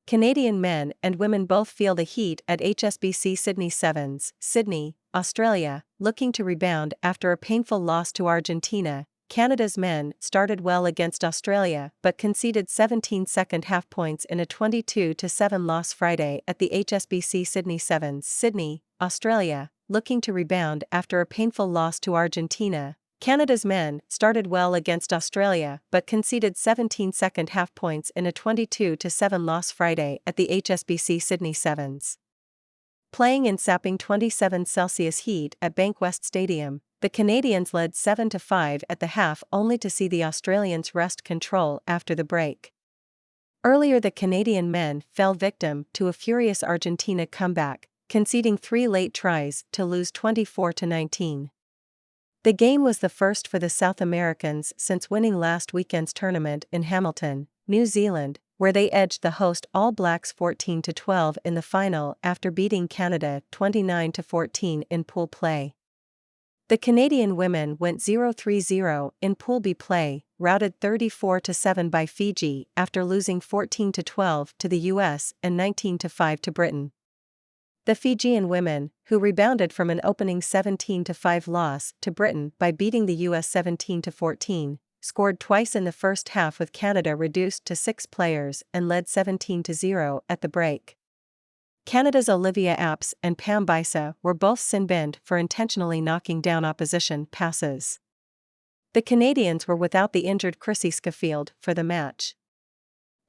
Canadian men and women both feel the heat at HSBC Sydney Sevens, Sydney, Australia, looking to rebound after a painful loss to Argentina. Canada's men started well against Australia but conceded 17 second-half points in a 22-7 loss Friday at the HSBC Sydney Sevens, Sydney, Australia, looking to rebound after a painful loss to Argentina. Canada's men started well against Australia but conceded 17 second-half points in a 22-7 loss Friday at the HSBC Sydney Sevens. Playing in sapping 27 Celsius heat at Bankwest Stadium, the Canadians led 7-5 at the half only to see the Australians wrest control after the break. Earlier the Canadian men fell victim to a furious Argentina comeback, conceding 3 late tries to lose 24-19. The game was the first for the South Americans since winning last weekend's tournament in Hamilton, New Zealand, where they edged the host All Blacks 14-12 in the final after beating Canada 29-14 in pool play. The Canadian women went 0-3-0 in Pool B play, routed 34-7 by Fiji after losing 14-12 to the US and 19-5 to Britain. The Fijian women, who rebounded from an opening 17-5 loss to Britain by beating the US 17-14, scored twice in the first half with Canada reduced to 6 players and led 17-0 at the break. Canada's Olivia Apps and Pam Bisa were both sin-binned for intentionally knocking down opposition passes. The Canadians were without the injured Chrissy Schofield for the match.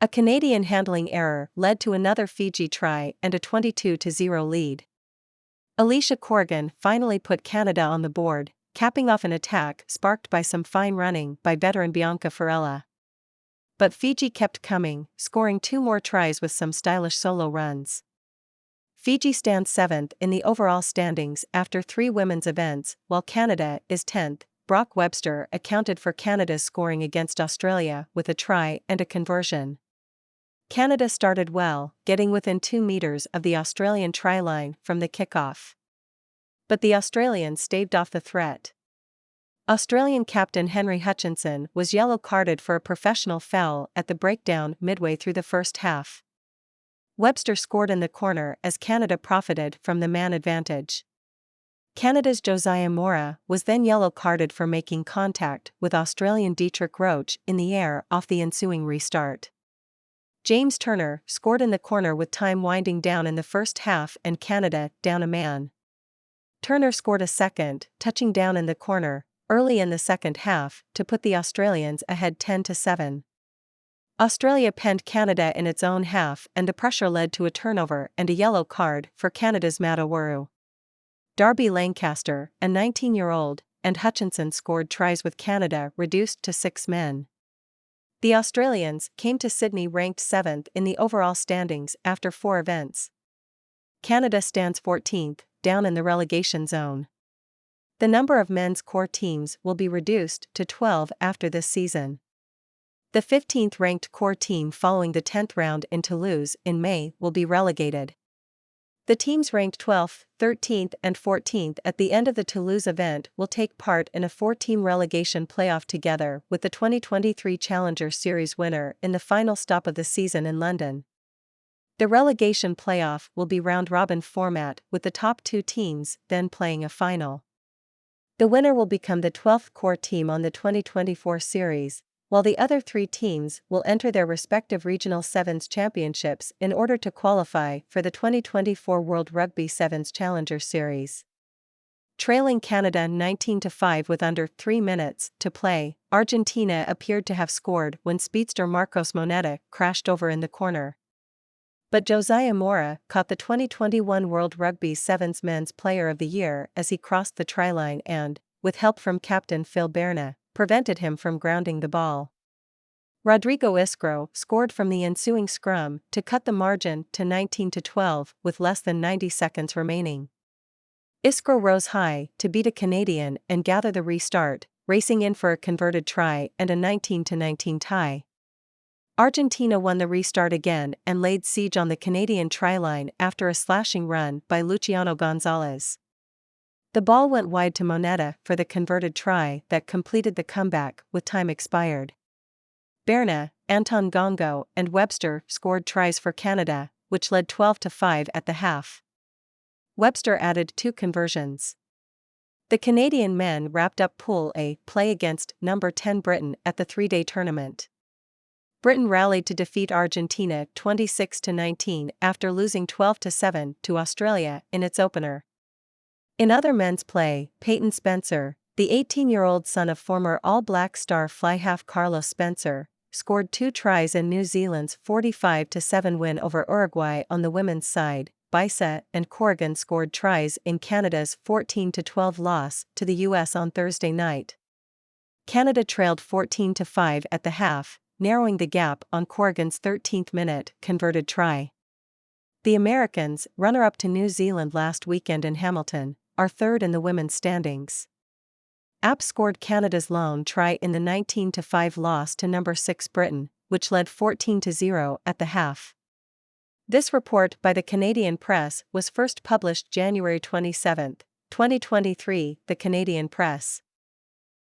A Canadian handling error led to another Fiji try and a 22-0 lead. Alicia Corrigan finally put Canada on the board, capping off an attack sparked by some fine running by veteran Bianca Farella. But Fiji kept coming, scoring 2 more tries with some stylish solo runs. Fiji stands 7th in the overall standings after 3 women's events, while Canada is 10th. Brock Webster accounted for Canada's scoring against Australia with a try and a conversion. Canada started well, getting within 2 meters of the Australian try line from the kickoff. But the Australians staved off the threat. Australian captain Henry Hutchinson was yellow-carded for a professional foul at the breakdown midway through the first half. Webster scored in the corner as Canada profited from the man advantage. Canada's Josiah Mora was then yellow-carded for making contact with Australian Dietrich Roach in the air off the ensuing restart. James Turner scored in the corner with time winding down in the first half and Canada down a man. Turner scored a second, touching down in the corner, early in the second half, to put the Australians ahead 10-7. Australia penned Canada in its own half and the pressure led to a turnover and a yellow card for Canada's Matt Oworu. Darby Lancaster, a 19-year-old, and Hutchinson scored tries with Canada reduced to 6 men. The Australians came to Sydney ranked 7th in the overall standings after 4 events. Canada stands 14th, down in the relegation zone. The number of men's core teams will be reduced to 12 after this season. The 15th ranked core team following the 10th round in Toulouse in May will be relegated. The teams ranked 12th, 13th and 14th at the end of the Toulouse event will take part in a 4-team relegation playoff together with the 2023 Challenger Series winner in the final stop of the season in London. The relegation playoff will be round-robin format with the top 2 teams then playing a final. The winner will become the 12th core team on the 2024 series, while the other 3 teams will enter their respective regional Sevens championships in order to qualify for the 2024 World Rugby Sevens Challenger Series. Trailing Canada 19-5 with under 3 minutes to play, Argentina appeared to have scored when speedster Marcos Moneta crashed over in the corner. But Josiah Mora caught the 2021 World Rugby Sevens Men's Player of the Year as he crossed the try line and, with help from captain Phil Berna, prevented him from grounding the ball. Rodrigo Isgro scored from the ensuing scrum to cut the margin to 19-12 with less than 90 seconds remaining. Isgro rose high to beat a Canadian and gather the restart, racing in for a converted try and a 19-19 tie. Argentina won the restart again and laid siege on the Canadian try line after a slashing run by Luciano Gonzalez. The ball went wide to Moneta for the converted try that completed the comeback with time expired. Berna, Anton Gongo, and Webster scored tries for Canada, which led 12-5 at the half. Webster added 2 conversions. The Canadian men wrapped up Pool A play against number 10 Britain at the 3-day tournament. Britain rallied to defeat Argentina 26-19 after losing 12-7 to Australia in its opener. In other men's play, Peyton Spencer, the 18-year-old son of former All Black star fly half Carlos Spencer, scored 2 tries in New Zealand's 45-7 win over Uruguay on the women's side. Bisa and Corrigan scored tries in Canada's 14-12 loss to the US on Thursday night. Canada trailed 14-5 at the half, narrowing the gap on Corrigan's 13th minute converted try. The Americans, runner-up to New Zealand last weekend in Hamilton, are third in the women's standings. App scored Canada's lone try in the 19-5 loss to number 6 Britain, which led 14-0 at the half. This report by the Canadian Press was first published January 27, 2023. The Canadian Press.